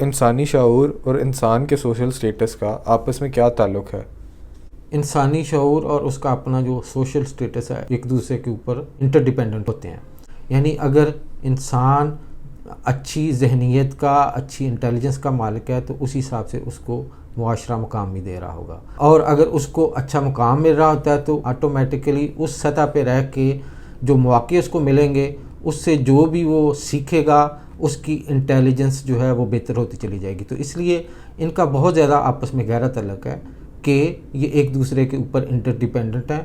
انسانی شعور اور انسان کے سوشل سٹیٹس کا آپس میں کیا تعلق ہے؟ انسانی شعور اور اس کا اپنا جو سوشل سٹیٹس ہے ایک دوسرے کے اوپر انٹر ڈیپینڈنٹ ہوتے ہیں. یعنی اگر انسان اچھی ذہنیت کا، اچھی انٹیلیجنس کا مالک ہے تو اسی حساب سے اس کو معاشرہ مقام بھی دے رہا ہوگا، اور اگر اس کو اچھا مقام مل رہا ہوتا ہے تو آٹومیٹیکلی اس سطح پہ رہ کے جو مواقع اس کو ملیں گے اس سے جو بھی وہ سیکھے گا اس کی انٹیلیجنس جو ہے وہ بہتر ہوتی چلی جائے گی. تو اس لیے ان کا بہت زیادہ آپس میں گہرا تعلق ہے کہ یہ ایک دوسرے کے اوپر انٹر ڈیپینڈنٹ ہیں.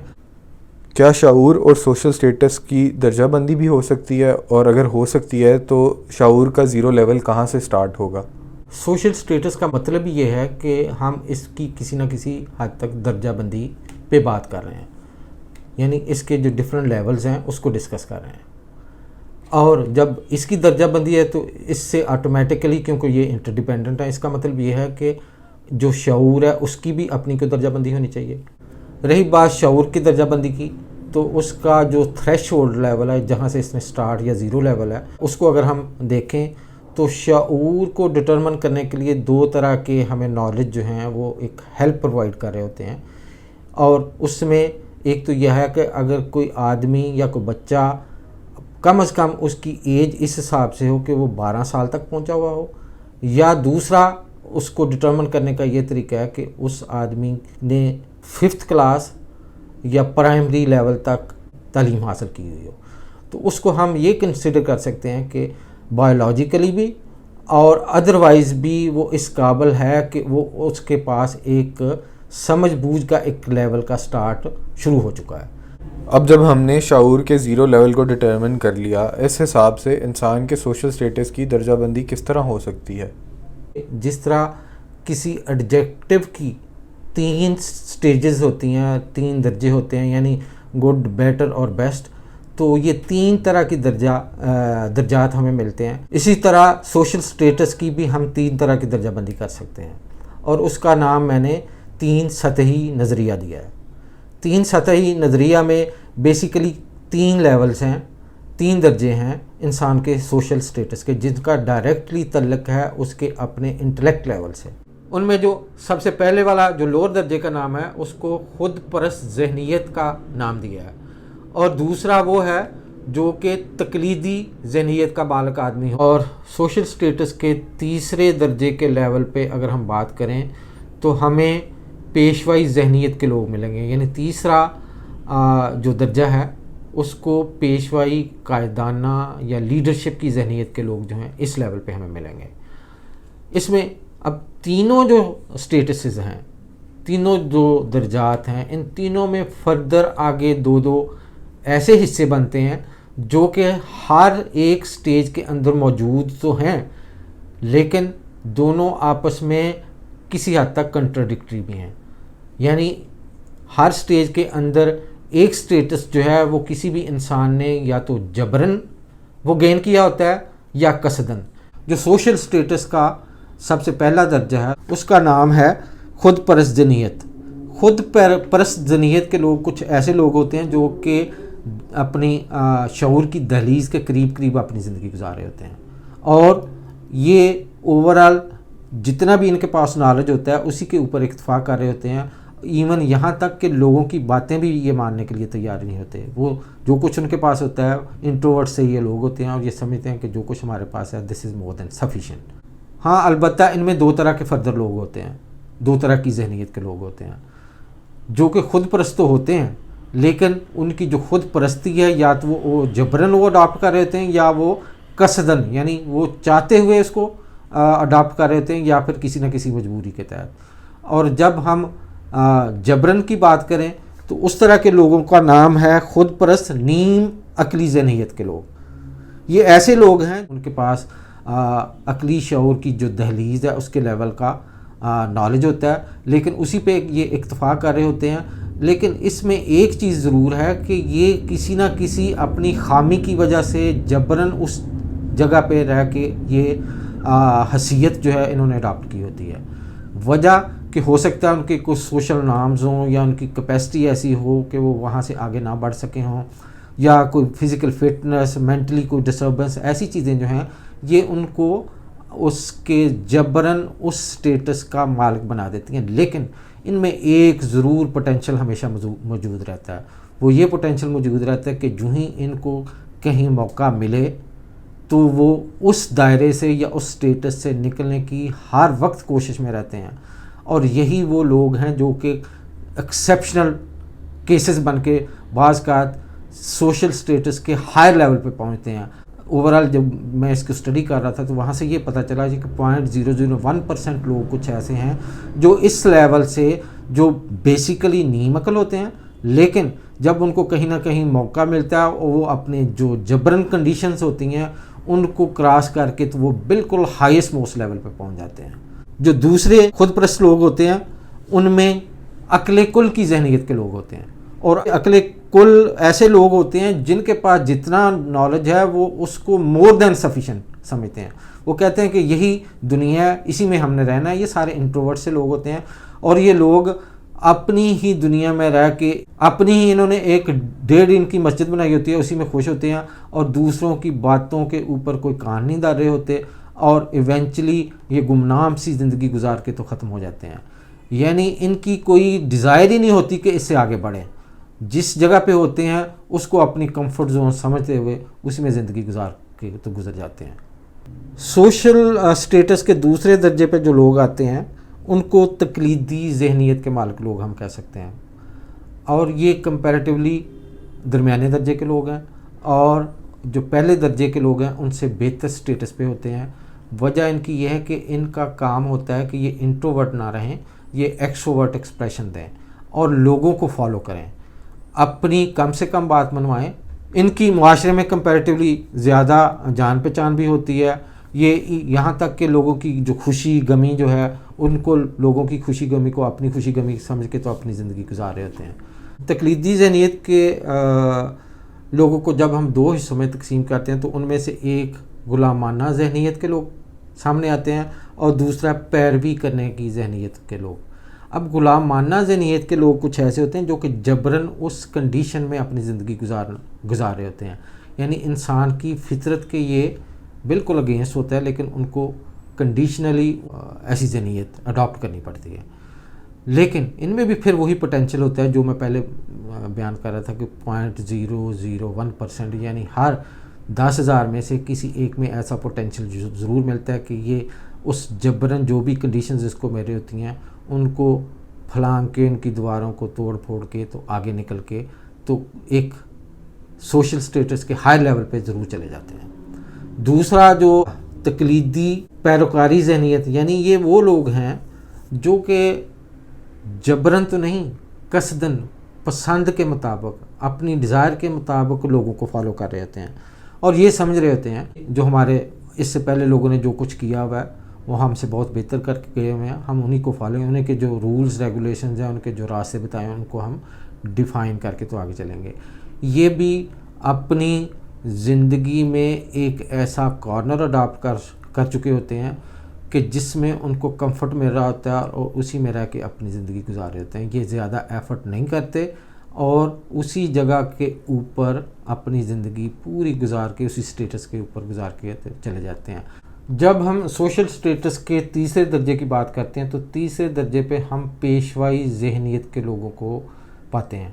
کیا شعور اور سوشل سٹیٹس کی درجہ بندی بھی ہو سکتی ہے، اور اگر ہو سکتی ہے تو شعور کا زیرو لیول کہاں سے سٹارٹ ہوگا؟ سوشل سٹیٹس کا مطلب یہ ہے کہ ہم اس کی کسی نہ کسی حد تک درجہ بندی پہ بات کر رہے ہیں، یعنی اس کے جو ڈفرینٹ لیولز ہیں اس کو ڈسکس کر رہے ہیں. اور جب اس کی درجہ بندی ہے تو اس سے آٹومیٹیکلی، کیونکہ یہ انٹر ڈیپینڈنٹ ہے، اس کا مطلب یہ ہے کہ جو شعور ہے اس کی بھی اپنی کوئی درجہ بندی ہونی چاہیے. رہی بات شعور کی درجہ بندی کی، تو اس کا جو تھریش ہولڈ لیول ہے جہاں سے اس نے سٹارٹ یا زیرو لیول ہے، اس کو اگر ہم دیکھیں تو شعور کو ڈٹرمن کرنے کے لیے دو طرح کے ہمیں نالج جو ہیں وہ ایک ہیلپ پرووائڈ کر رہے ہوتے ہیں. اور اس میں ایک تو یہ ہے کہ اگر کوئی آدمی یا کوئی بچہ کم از کم اس کی ایج اس حساب سے ہو کہ وہ 12 سال تک پہنچا ہوا ہو، یا دوسرا اس کو ڈٹرمن کرنے کا یہ طریقہ ہے کہ اس آدمی نے 5th کلاس یا پرائمری لیول تک تعلیم حاصل کی ہوئی ہو. تو اس کو ہم یہ کنسیڈر کر سکتے ہیں کہ بایولوجیکلی بھی اور ادروائز بھی وہ اس قابل ہے کہ وہ اس کے پاس ایک سمجھ بوجھ کا ایک لیول کا سٹارٹ شروع ہو چکا ہے. اب جب ہم نے شعور کے زیرو لیول کو ڈٹرمن کر لیا، اس حساب سے انسان کے سوشل سٹیٹس کی درجہ بندی کس طرح ہو سکتی ہے؟ جس طرح کسی ایڈجیکٹو کی 3 سٹیجز ہوتی ہیں، 3 درجے ہوتے ہیں، یعنی گڈ، بیٹر اور بیسٹ، تو یہ 3 طرح کی درجات ہمیں ملتے ہیں. اسی طرح سوشل سٹیٹس کی بھی ہم 3 طرح کی درجہ بندی کر سکتے ہیں، اور اس کا نام میں نے 3 سطحی نظریہ دیا ہے. 3 سطحی نظریہ میں بیسیکلی 3 لیولز ہیں، 3 درجے ہیں انسان کے سوشل سٹیٹس کے، جن کا ڈائریکٹلی تعلق ہے اس کے اپنے انٹلیکٹ لیول سے. ان میں جو سب سے پہلے والا جو لوور درجے کا نام ہے اس کو خود پرست ذہنیت کا نام دیا ہے، اور دوسرا وہ ہے جو کہ تقلیدی ذہنیت کا مالک آدمی ہو. اور سوشل سٹیٹس کے تیسرے درجے کے لیول پہ اگر ہم بات کریں تو ہمیں پیشوائی ذہنیت کے لوگ ملیں گے. یعنی تیسرا جو درجہ ہے اس کو پیشوائی، قائدانہ یا لیڈرشپ کی ذہنیت کے لوگ جو ہیں اس لیول پہ ہمیں ملیں گے. اس میں اب تینوں جو سٹیٹسز ہیں، تینوں جو درجات ہیں، ان تینوں میں فردر آگے 2 ایسے حصے بنتے ہیں جو کہ ہر ایک سٹیج کے اندر موجود تو ہیں، لیکن دونوں آپس میں کسی حد تک کنٹراڈکٹری بھی ہیں. یعنی ہر سٹیج کے اندر ایک سٹیٹس جو ہے وہ کسی بھی انسان نے یا تو جبرن وہ گین کیا ہوتا ہے یا قصدن. جو سوشل سٹیٹس کا سب سے پہلا درجہ ہے اس کا نام ہے خود پرست ذہنیت. خود پرست ذہنیت کے لوگ کچھ ایسے لوگ ہوتے ہیں جو کہ اپنی شعور کی دہلیز کے قریب اپنی زندگی گزار رہے ہوتے ہیں، اور یہ اوورال جتنا بھی ان کے پاس نالج ہوتا ہے اسی کے اوپر اکتفا کر رہے ہوتے ہیں. ایون یہاں تک کہ لوگوں کی باتیں بھی یہ ماننے کے لیے تیار نہیں ہوتے. وہ جو کچھ ان کے پاس ہوتا ہے، انٹروورٹ سے یہ لوگ ہوتے ہیں اور یہ سمجھتے ہیں کہ جو کچھ ہمارے پاس ہے دس از مور دین سفیشینٹ. ہاں البتہ ان میں 2 طرح کے فردر لوگ ہوتے ہیں، 2 طرح کی ذہنیت کے لوگ ہوتے ہیں، جو کہ خود پرست تو ہوتے ہیں لیکن ان کی جو خود پرستی ہے یا تو وہ جبرن وہ اڈاپٹ کر رہے ہوتے ہیں یا وہ قصدن، یعنی وہ چاہتے ہوئے اس کو اڈاپٹ کر رہے ہوتے ہیں یا پھر کسی نہ کسی مجبوری کے تحت. اور جب ہم جبرن کی بات کریں تو اس طرح کے لوگوں کا نام ہے خود پرست نیم عقلی ذہنیت کے لوگ. یہ ایسے لوگ ہیں ان کے پاس عقلی شعور کی جو دہلیز ہے اس کے لیول کا نالج ہوتا ہے، لیکن اسی پہ یہ اکتفا کر رہے ہوتے ہیں. لیکن اس میں ایک چیز ضرور ہے کہ یہ کسی نہ کسی اپنی خامی کی وجہ سے جبرن اس جگہ پہ رہ کے یہ حیثیت جو ہے انہوں نے اڈاپٹ کی ہوتی ہے. وجہ کہ ہو سکتا ہے ان کے کچھ سوشل نارمز ہوں یا ان کی کیپیسٹی ایسی ہو کہ وہ وہاں سے آگے نہ بڑھ سکے ہوں، یا کوئی فزیکل فٹنس، مینٹلی کوئی ڈسٹربنس، ایسی چیزیں جو ہیں یہ ان کو اس کے جبراً اس سٹیٹس کا مالک بنا دیتی ہیں. لیکن ان میں ایک ضرور پوٹینشیل ہمیشہ موجود رہتا ہے. وہ یہ پوٹینشیل موجود رہتا ہے کہ جو ہی ان کو کہیں موقع ملے تو وہ اس دائرے سے یا اس سٹیٹس سے نکلنے کی ہر وقت کوشش میں رہتے ہیں. اور یہی وہ لوگ ہیں جو کہ ایکسیپشنل کیسز بن کے بعض اوقات سوشل سٹیٹس کے ہائر لیول پہ پہنچتے ہیں. اوورال جب میں اس کو اسٹڈی کر رہا تھا تو وہاں سے یہ پتہ چلا کہ 0.001% لوگ کچھ ایسے ہیں جو اس لیول سے جو بیسیکلی نہیں عقل ہوتے ہیں، لیکن جب ان کو کہیں نہ کہیں موقع ملتا ہے وہ اپنے جو جبرن کنڈیشنز ہوتی ہیں ان کو کراس کر کے تو وہ بالکل ہائیسٹ موسٹ لیول پہ پہنچ جاتے ہیں. جو دوسرے خود پرست لوگ ہوتے ہیں ان میں عقل کل کی ذہنیت کے لوگ ہوتے ہیں، اور عقل کل ایسے لوگ ہوتے ہیں جن کے پاس جتنا نالج ہے وہ اس کو مور دین سفیشینٹ سمجھتے ہیں. وہ کہتے ہیں کہ یہی دنیا ہے، اسی میں ہم نے رہنا ہے. یہ سارے انٹروورٹ سے لوگ ہوتے ہیں، اور یہ لوگ اپنی ہی دنیا میں رہ کے اپنی ہی انہوں نے ایک 1.5 ان کی مسجد بنائی ہوتی ہے، اسی میں خوش ہوتے ہیں اور دوسروں کی باتوں کے اوپر کوئی کان نہیں ڈال رہے ہوتے، اور ایونچولی یہ گمنام سی زندگی گزار کے تو ختم ہو جاتے ہیں. یعنی ان کی کوئی ڈیزائر ہی نہیں ہوتی کہ اس سے آگے بڑھیں. جس جگہ پہ ہوتے ہیں اس کو اپنی کمفرٹ زون سمجھتے ہوئے اسی میں زندگی گزار کے تو گزر جاتے ہیں. سوشل سٹیٹس کے دوسرے درجے پہ جو لوگ آتے ہیں ان کو تقلیدی ذہنیت کے مالک لوگ ہم کہہ سکتے ہیں، اور یہ کمپیریٹیولی درمیانے درجے کے لوگ ہیں، اور جو پہلے درجے کے لوگ ہیں ان سے بہتر سٹیٹس پہ ہوتے ہیں. وجہ ان کی یہ ہے کہ ان کا کام ہوتا ہے کہ یہ انٹروورٹ نہ رہیں، یہ ایکسٹروورٹ ایکسپریشن دیں اور لوگوں کو فالو کریں، اپنی کم سے کم بات منوائیں. ان کی معاشرے میں کمپیریٹیولی زیادہ جان پہچان بھی ہوتی ہے. یہ یہاں تک کہ لوگوں کی جو خوشی غمی جو ہے ان کو لوگوں کی خوشی غمی کو اپنی خوشی غمی سمجھ کے تو اپنی زندگی گزار رہے ہوتے ہیں. تقلیدی ذہنیت کے لوگوں کو جب ہم 2 حصوں میں تقسیم کرتے ہیں تو ان میں سے ایک غلامانہ ذہنیت کے لوگ سامنے آتے ہیں اور دوسرا پیروی کرنے کی ذہنیت کے لوگ. اب غلامانہ ذہنیت کے لوگ کچھ ایسے ہوتے ہیں جو کہ جبراً اس کنڈیشن میں اپنی زندگی گزار رہے ہوتے ہیں. یعنی انسان کی فطرت کے یہ بالکل اگینسٹ ہوتا ہے، لیکن ان کو کنڈیشنلی ایسی ذہنیت اڈاپٹ کرنی پڑتی ہے. لیکن ان میں بھی پھر وہی پوٹینشیل ہوتا ہے جو میں پہلے بیان کر رہا تھا کہ 0.001%، یعنی ہر 10,000 میں سے کسی ایک میں ایسا پوٹینشیل ضرور ملتا ہے کہ یہ اس جبراً جو بھی کنڈیشنز اس کو میرے ہوتی ہیں ان کو پھلانگ کے، ان کی دیواروں کو توڑ پھوڑ کے تو آگے نکل کے تو ایک سوشل سٹیٹس کے ہائی لیول پہ ضرور چلے جاتے ہیں. دوسرا جو تقلیدی پیروکاری ذہنیت، یعنی یہ وہ لوگ ہیں جو کہ جبراً تو نہیں، قصداً پسند کے مطابق اپنی ڈیزائر کے مطابق لوگوں کو فالو کر رہے ہوتے ہیں، اور یہ سمجھ رہے ہوتے ہیں جو ہمارے اس سے پہلے لوگوں نے جو کچھ کیا ہوا ہے وہ ہم سے بہت بہتر کر کے گئے ہوئے ہیں، ہم انہی کو فالو، انہیں کے جو رولز ریگولیشنز ہیں، ان کے جو راستے بتائے ہیں ان کو ہم ڈیفائن کر کے تو آگے چلیں گے. یہ بھی اپنی زندگی میں ایک ایسا کارنر اڈاپٹ کر چکے ہوتے ہیں کہ جس میں ان کو کمفرٹ مل رہا ہوتا ہے اور اسی میں رہ کے اپنی زندگی گزار رہے ہوتے ہیں. یہ زیادہ ایفرٹ نہیں کرتے اور اسی جگہ کے اوپر اپنی زندگی پوری گزار کے اسی سٹیٹس کے اوپر گزار کے چلے جاتے ہیں. جب ہم سوشل سٹیٹس کے تیسرے درجے کی بات کرتے ہیں تو تیسرے درجے پہ ہم پیشوائی ذہنیت کے لوگوں کو پاتے ہیں.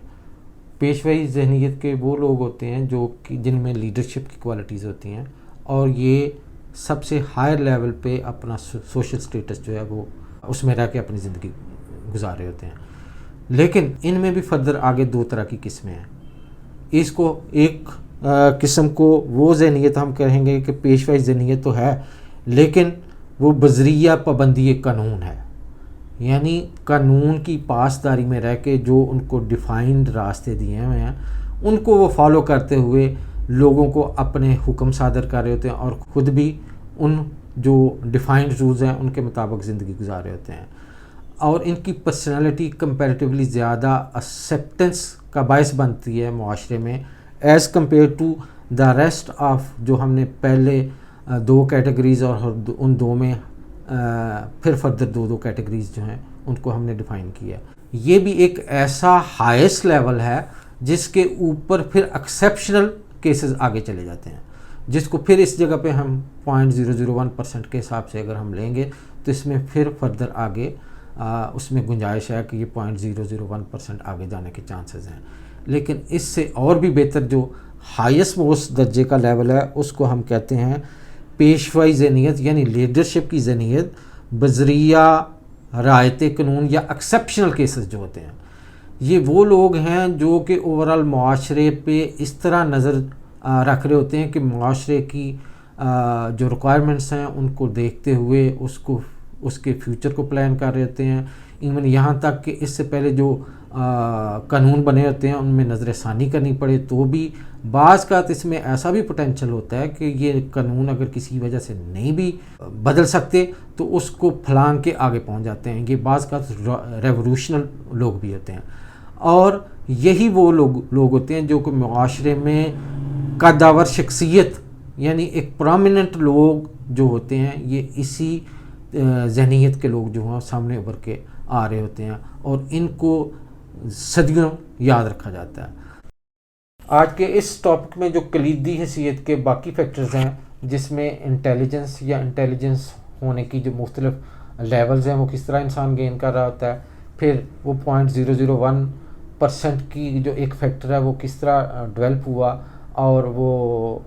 پیشوائی ذہنیت کے وہ لوگ ہوتے ہیں جو کہ جن میں لیڈرشپ کی کوالٹیز ہوتی ہیں، اور یہ سب سے ہائر لیول پہ اپنا سوشل سٹیٹس جو ہے وہ اس میں رہ کے اپنی زندگی گزار رہے ہوتے ہیں. لیکن ان میں بھی فردر آگے 2 طرح کی قسمیں ہیں. اس کو ایک قسم کو وہ ذہنیت ہم کہیں گے کہ پیشوائی ذہنیت تو ہے لیکن وہ بذریعہ پابندی قانون ہے، یعنی قانون کی پاسداری میں رہ کے جو ان کو ڈیفائنڈ راستے دیے ہوئے ہیں ان کو وہ فالو کرتے ہوئے لوگوں کو اپنے حکم صادر کر رہے ہوتے ہیں اور خود بھی ان جو ڈیفائنڈ رولز ہیں ان کے مطابق زندگی گزار رہے ہوتے ہیں. اور ان کی پرسنالٹی کمپیریٹیولی زیادہ ایکسیپٹنس کا باعث بنتی ہے معاشرے میں as compare to the rest of جو ہم نے پہلے 2 کیٹیگریز اور ان 2 میں پھر فردر 2 کیٹیگریز جو ہیں ان کو ہم نے ڈیفائن کیا. یہ بھی ایک ایسا ہائیسٹ لیول ہے جس کے اوپر پھر ایکسیپشنل کیسز آگے چلے جاتے ہیں. جس کو پھر اس جگہ پہ ہم 0.001% کے حساب سے اگر ہم لیں گے تو اس میں پھر فردر آگے اس میں گنجائش ہے کہ یہ 0.001% آگے جانے کے چانسز ہیں. لیکن اس سے اور بھی بہتر جو ہائیسٹ موسٹ درجے کا لیول ہے اس کو ہم کہتے ہیں پیشوائی ذہنیت، یعنی لیڈرشپ کی ذہنیت بذریعہ رعایت قانون یا ایکسیپشنل کیسز جو ہوتے ہیں. یہ وہ لوگ ہیں جو کہ اوورال معاشرے پہ اس طرح نظر رکھ رہے ہوتے ہیں کہ معاشرے کی جو ریکوائرمنٹس ہیں ان کو دیکھتے ہوئے اس کے فیوچر کو پلان کر رہے ہوتے ہیں. ایون یہاں تک کہ اس سے پہلے جو قانون بنے ہوتے ہیں ان میں نظر ثانی کرنی پڑے تو بھی بعض کا اس میں ایسا بھی پوٹینشیل ہوتا ہے کہ یہ قانون اگر کسی وجہ سے نہیں بھی بدل سکتے تو اس کو پھلانگ کے آگے پہنچ جاتے ہیں. یہ بعض کا ریولوشنل لوگ بھی ہوتے ہیں اور یہی وہ لوگ ہوتے ہیں جو کہ معاشرے میں قداور شخصیت یعنی ایک پرومیننٹ لوگ جو ہوتے ہیں یہ اسی ذہنیت کے لوگ جو ہیں سامنے ابھر کے آ رہے ہوتے ہیں اور ان کو صدیوں یاد رکھا جاتا ہے. آج کے اس ٹاپک میں جو کلیدی حیثیت کے باقی فیکٹرز ہیں جس میں انٹیلیجنس یا انٹیلیجنس ہونے کی جو مختلف لیولز ہیں وہ کس طرح انسان گین کر رہا ہوتا ہے، پھر وہ 0.001% کی جو ایک فیکٹر ہے وہ کس طرح ڈیولپ ہوا اور وہ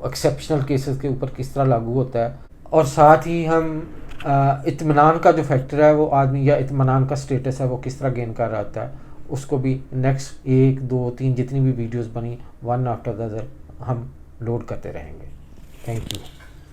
ایکسیپشنل کیسز کے اوپر کس طرح لاگو ہوتا ہے، اور ساتھ ہی ہم اطمینان کا جو فیکٹر ہے وہ آدمی یا اطمینان کا سٹیٹس ہے وہ کس طرح گین کر رہا ہوتا ہے، اس کو بھی نیکسٹ 1 2 3 جتنی بھی ویڈیوز بنی ون آفٹر دا ادر ہم لوڈ کرتے رہیں گے. Thank you.